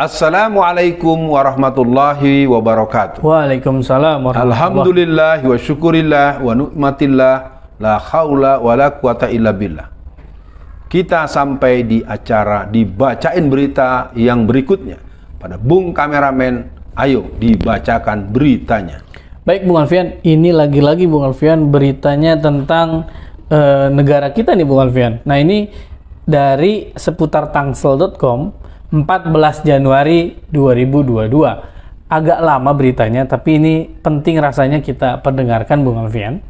Assalamualaikum warahmatullahi wabarakatuh. Waalaikumsalam warahmatullahi. Alhamdulillah wa syukurillah wa nu'matillah la haula wa la quwata illa billah. Kita sampai di acara dibacain berita yang berikutnya. Pada Bung Kameramen, ayo dibacakan beritanya. Baik Bung Alfian, ini lagi-lagi Bung Alfian beritanya tentang negara kita nih Bung Alfian. Nah ini dari seputar tangsel.com 14 Januari 2022. Agak lama beritanya, tapi ini penting rasanya kita perdengarkan Bung Alfian.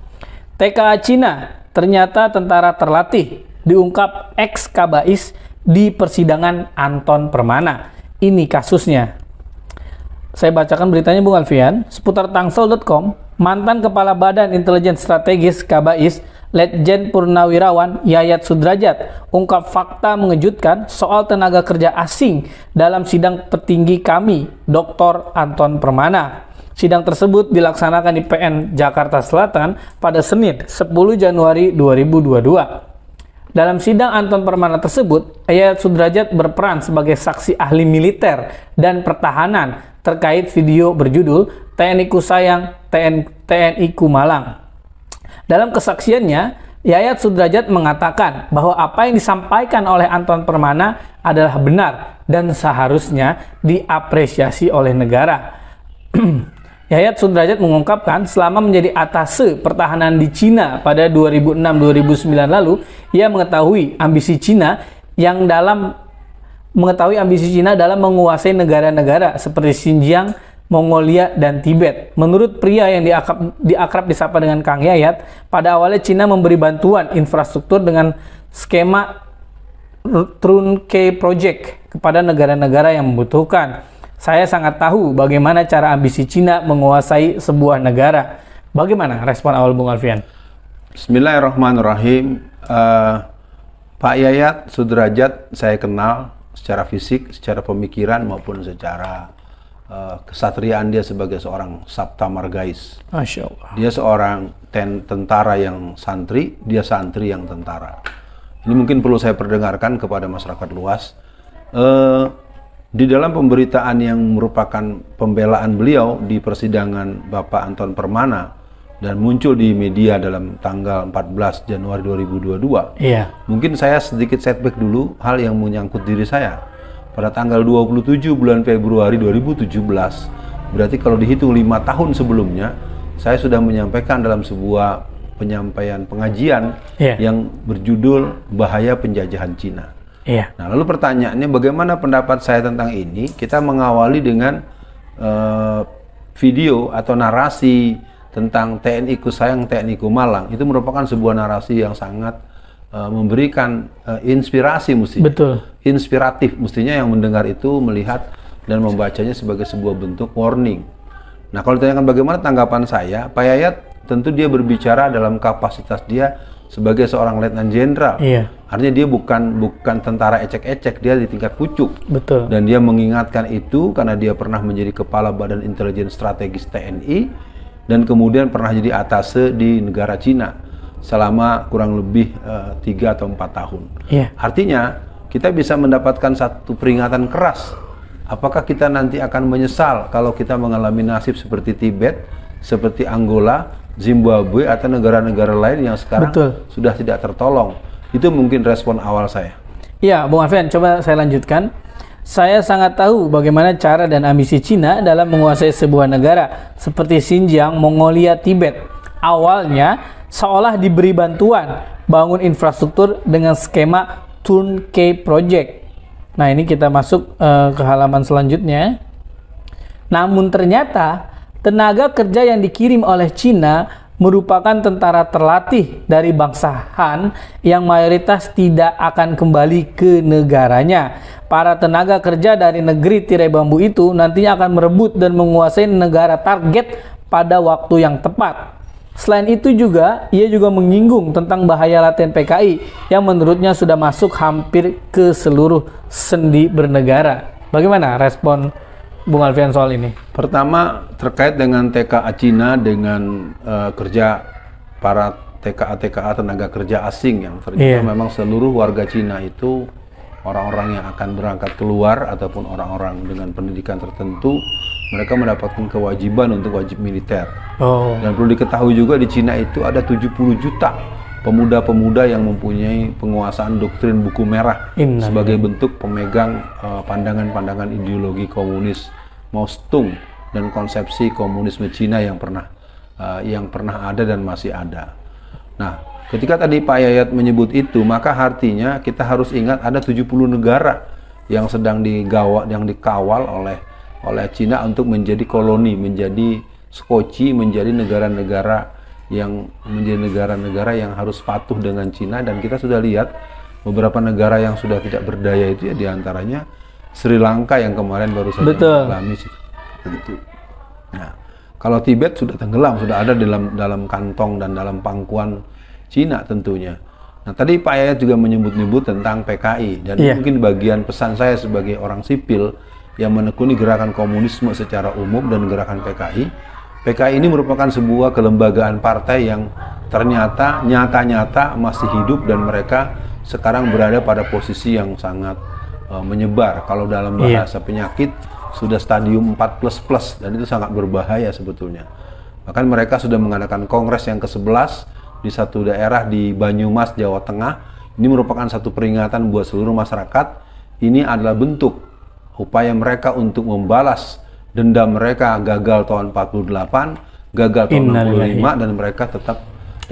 TKA Cina, ternyata tentara terlatih, diungkap ex-kabais di persidangan Anton Permana. Ini kasusnya. Saya bacakan beritanya Bung Alfian. Seputar tangsel.com, mantan Kepala Badan Intelijen Strategis Kabais, Letjen Purnawirawan Yayat Sudrajat, ungkap fakta mengejutkan soal tenaga kerja asing dalam sidang petinggi kami, Dr. Anton Permana. Sidang tersebut dilaksanakan di PN Jakarta Selatan pada Senin 10 Januari 2022. Dalam sidang Anton Permana tersebut, Yayat Sudrajat berperan sebagai saksi ahli militer dan pertahanan terkait video berjudul TNI Ku Sayang, TNI Ku Malang. Dalam kesaksiannya, Yayat Sudrajat mengatakan bahwa apa yang disampaikan oleh Anton Permana adalah benar dan seharusnya diapresiasi oleh negara. Yayat Sudrajat mengungkapkan selama menjadi atase pertahanan di Cina pada 2006-2009 lalu, ia mengetahui ambisi Cina dalam menguasai negara-negara seperti Xinjiang, Mongolia, dan Tibet. Menurut pria yang diakrab disapa dengan Kang Yayat, pada awalnya Cina memberi bantuan infrastruktur dengan skema Turnkey Project kepada negara-negara yang membutuhkan. Saya sangat tahu bagaimana cara ambisi Cina menguasai sebuah negara. Bagaimana respon awal Bung Alfian? Bismillahirrahmanirrahim. Pak Yayat Sudrajat saya kenal secara fisik, secara pemikiran maupun secara kesatriaan. Dia sebagai seorang Sabta Margais. Masya Allah. Dia seorang tentara yang santri, dia santri yang tentara. Ini mungkin perlu saya perdengarkan kepada masyarakat luas. Di dalam pemberitaan yang merupakan pembelaan beliau di persidangan Bapak Anton Permana dan muncul di media dalam tanggal 14 Januari 2022. Iya. Mungkin saya sedikit setback dulu hal yang menyangkut diri saya. Pada tanggal 27 bulan Februari 2017, berarti kalau dihitung 5 tahun sebelumnya, saya sudah menyampaikan dalam sebuah penyampaian pengajian yang berjudul Bahaya Penjajahan Cina. Nah, lalu pertanyaannya bagaimana pendapat saya tentang ini? Kita mengawali dengan video atau narasi tentang TNI Ku Sayang, TNI Ku Malang. Itu merupakan sebuah narasi yang sangat memberikan inspirasi mestinya. Betul. Inspiratif mestinya yang mendengar itu melihat dan membacanya sebagai sebuah bentuk warning. Nah, kalau ditanyakan bagaimana tanggapan saya, Pak Yayat tentu dia berbicara dalam kapasitas dia sebagai seorang letnan jenderal. Artinya dia bukan tentara ecek-ecek, dia di tingkat pucuk. Betul. Dan dia mengingatkan itu karena dia pernah menjadi kepala Badan Intelijen Strategis TNI dan kemudian pernah jadi atase di negara Cina selama kurang lebih 3 atau 4 tahun. Artinya kita bisa mendapatkan satu peringatan keras. Apakah kita nanti akan menyesal kalau kita mengalami nasib seperti Tibet, seperti Angola, Zimbabwe, atau negara-negara lain yang sekarang sudah tidak tertolong? Itu mungkin respon awal saya. Ya, Bung Alfian, coba saya lanjutkan. Saya sangat tahu bagaimana cara dan ambisi Cina dalam menguasai sebuah negara seperti Xinjiang, Mongolia, Tibet. Awalnya seolah diberi bantuan bangun infrastruktur dengan skema Turnkey Project. Nah, ini kita masuk ke halaman selanjutnya. Namun ternyata tenaga kerja yang dikirim oleh Cina merupakan tentara terlatih dari bangsa Han yang mayoritas tidak akan kembali ke negaranya. Para tenaga kerja dari negeri tirai bambu itu nantinya akan merebut dan menguasai negara target pada waktu yang tepat. Selain itu juga, ia juga menyinggung tentang bahaya latihan PKI yang menurutnya sudah masuk hampir ke seluruh sendi bernegara. Bagaimana respon Bung Alfian soal ini? Pertama, terkait dengan TKA Cina dengan kerja para TKA tenaga kerja asing yang ternyata memang seluruh warga Cina itu orang-orang yang akan berangkat keluar ataupun orang-orang dengan pendidikan tertentu, mereka mendapatkan kewajiban untuk wajib militer. Oh. Dan perlu diketahui juga di Cina itu ada 70 juta pemuda-pemuda yang mempunyai penguasaan doktrin buku merah sebagai bentuk pemegang pandangan-pandangan ideologi komunis Mao Zedong dan konsepsi komunisme Cina yang pernah ada dan masih ada. Nah, ketika tadi Pak Yayat menyebut itu, maka artinya kita harus ingat ada 70 negara yang sedang dikawal oleh Cina untuk menjadi koloni, menjadi skoci, menjadi negara-negara yang harus patuh dengan Cina. Dan kita sudah lihat beberapa negara yang sudah tidak berdaya itu ya, diantaranya Sri Lanka yang kemarin baru saja mengalami itu. Nah, kalau Tibet sudah tenggelam, sudah ada dalam kantong dan dalam pangkuan Cina tentunya. Nah, tadi Pak Yayat juga menyebut-nyebut tentang PKI, dan mungkin bagian pesan saya sebagai orang sipil yang menekuni gerakan komunisme secara umum dan gerakan PKI. PKI ini merupakan sebuah kelembagaan partai yang ternyata nyata-nyata masih hidup dan mereka sekarang berada pada posisi yang sangat menyebar. Kalau dalam bahasa penyakit sudah stadium 4++ dan itu sangat berbahaya sebetulnya. Bahkan mereka sudah mengadakan kongres yang ke-11 di satu daerah di Banyumas, Jawa Tengah. Ini merupakan satu peringatan buat seluruh masyarakat. Ini adalah bentuk upaya mereka untuk membalas dendam mereka gagal tahun 48, gagal tahun 65,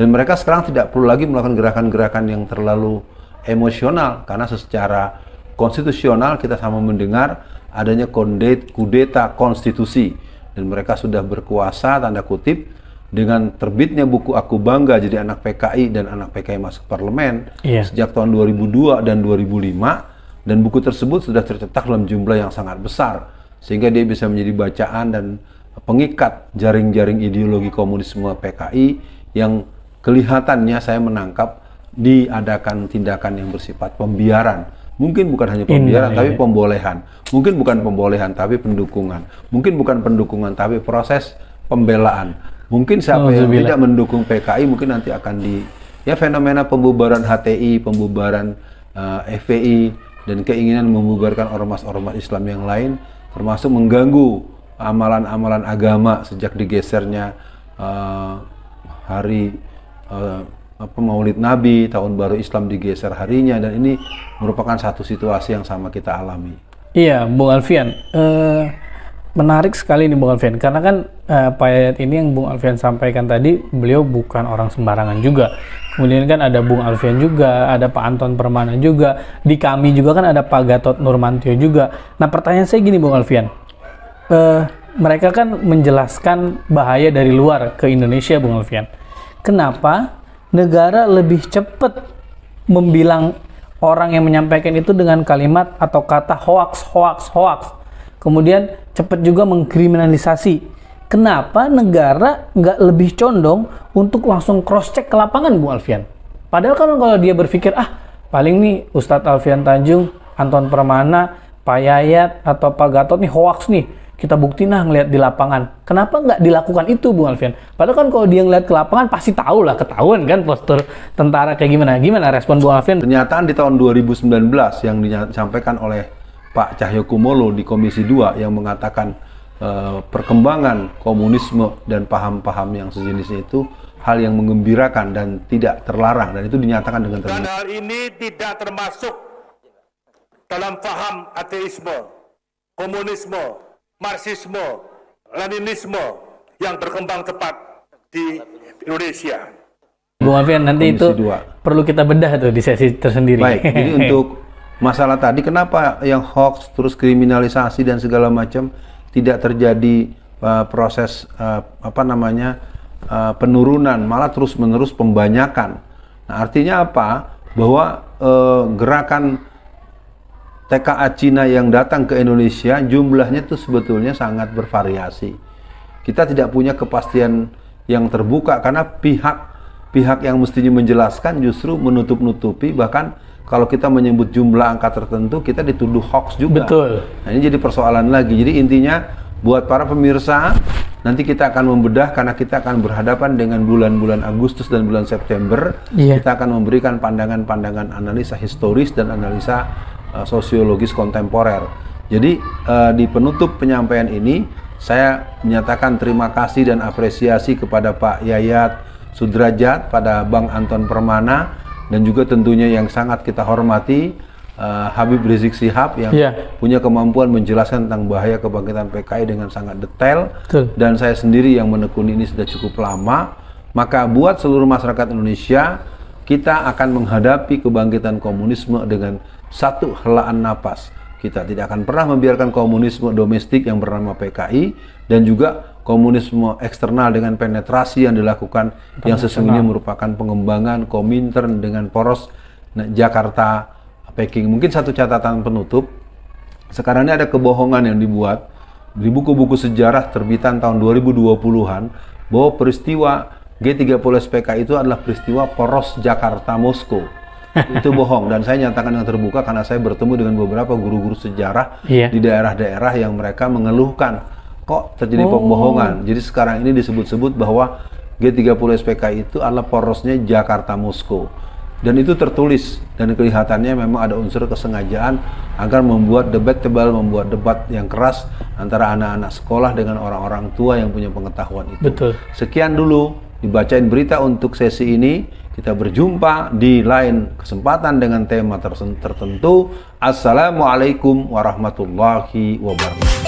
dan mereka sekarang tidak perlu lagi melakukan gerakan-gerakan yang terlalu emosional, karena secara konstitusional kita sama mendengar adanya kudeta konstitusi dan mereka sudah berkuasa tanda kutip dengan terbitnya buku Aku Bangga Jadi Anak PKI dan Anak PKI Masuk Parlemen sejak tahun 2002 dan 2005. Dan buku tersebut sudah tercetak dalam jumlah yang sangat besar, sehingga dia bisa menjadi bacaan dan pengikat jaring-jaring ideologi komunisme PKI yang kelihatannya saya menangkap diadakan tindakan yang bersifat pembiaran. Mungkin bukan hanya pembiaran, tapi pembolehan. Mungkin bukan pembolehan, tapi pendukungan. Mungkin bukan pendukungan, tapi proses pembelaan. Mungkin siapa yang tidak mendukung PKI, mungkin nanti akan fenomena pembubaran HTI, pembubaran FPI, dan keinginan membubarkan ormas-ormas Islam yang lain, termasuk mengganggu amalan-amalan agama sejak digesernya hari Maulid Nabi, tahun baru Islam digeser harinya, dan ini merupakan satu situasi yang sama kita alami. Iya, Bung Alfian, menarik sekali nih Bung Alfian, karena kan Pak Yayat ini yang Bung Alfian sampaikan tadi, beliau bukan orang sembarangan juga. Kemudian kan ada Bung Alfian juga, ada Pak Anton Permana juga, di kami juga kan ada Pak Gatot Nurmantio juga. Nah, pertanyaan saya gini Bung Alfian, mereka kan menjelaskan bahaya dari luar ke Indonesia Bung Alfian. Kenapa negara lebih cepat membilang orang yang menyampaikan itu dengan kalimat atau kata hoax, kemudian cepat juga mengkriminalisasi? Kenapa negara nggak lebih condong untuk langsung cross check ke lapangan Bu Alfian? Padahal kan kalau dia berpikir paling nih Ustadz Alfian Tanjung, Anton Permana, Pak Yayat atau Pak Gatot nih hoax nih, kita buktiin ngelihat di lapangan. Kenapa nggak dilakukan itu Bu Alfian? Padahal kan kalau dia ngelihat ke lapangan pasti tahu lah, ketahuan kan postur tentara kayak gimana. Gimana respon Bu Alfian? Pernyataan di tahun 2019 yang disampaikan oleh Pak Cahyokumolo di Komisi 2 yang mengatakan perkembangan komunisme dan paham-paham yang sejenisnya itu hal yang menggembirakan dan tidak terlarang, dan itu dinyatakan dengan terbuka. Dan hal ini tidak termasuk dalam paham ateisme, komunisme, marxisme, leninisme yang berkembang cepat di Indonesia. Bung Alfian, nanti Komisi itu 2 perlu kita bedah tuh di sesi tersendiri. Baik, jadi untuk masalah tadi kenapa yang hoax terus kriminalisasi dan segala macam tidak terjadi proses penurunan, malah terus-menerus pembanyakan. Nah, artinya apa? Bahwa gerakan TKA Cina yang datang ke Indonesia jumlahnya itu sebetulnya sangat bervariasi. Kita tidak punya kepastian yang terbuka karena pihak yang mestinya menjelaskan justru menutup-nutupi, bahkan kalau kita menyebut jumlah angka tertentu, kita dituduh hoax juga. Betul. Nah, ini jadi persoalan lagi. Jadi intinya, buat para pemirsa, nanti kita akan membedah karena kita akan berhadapan dengan bulan-bulan Agustus dan bulan September. Kita akan memberikan pandangan-pandangan analisa historis dan analisa sosiologis kontemporer. Jadi di penutup penyampaian ini saya menyatakan terima kasih dan apresiasi kepada Pak Yayat Sudrajat, pada Bang Anton Permana, dan juga tentunya yang sangat kita hormati Habib Rizik Syihab yang punya kemampuan menjelaskan tentang bahaya kebangkitan PKI dengan sangat detail. Betul. Dan saya sendiri yang menekuni ini sudah cukup lama. Maka buat seluruh masyarakat Indonesia, kita akan menghadapi kebangkitan komunisme dengan satu helaan napas. Kita tidak akan pernah membiarkan komunisme domestik yang bernama PKI dan juga komunisme eksternal dengan penetrasi yang dilakukan yang sesungguhnya merupakan pengembangan Komintern dengan poros Jakarta Peking. Mungkin satu catatan penutup, sekarang ini ada kebohongan yang dibuat di buku-buku sejarah terbitan tahun 2020-an bahwa peristiwa G30 PKI itu adalah peristiwa poros Jakarta Moskow. Itu bohong, dan saya nyatakan yang terbuka karena saya bertemu dengan beberapa guru-guru sejarah di daerah-daerah yang mereka mengeluhkan kok terjadi pembohongan. Jadi sekarang ini disebut-sebut bahwa G30 PKI itu adalah porosnya Jakarta Moskow. Dan itu tertulis, dan kelihatannya memang ada unsur kesengajaan agar membuat debatable, membuat debat yang keras antara anak-anak sekolah dengan orang-orang tua yang punya pengetahuan itu. Betul. Sekian dulu dibacain berita untuk sesi ini. Kita berjumpa di lain kesempatan dengan tema tertentu. Assalamualaikum warahmatullahi wabarakatuh.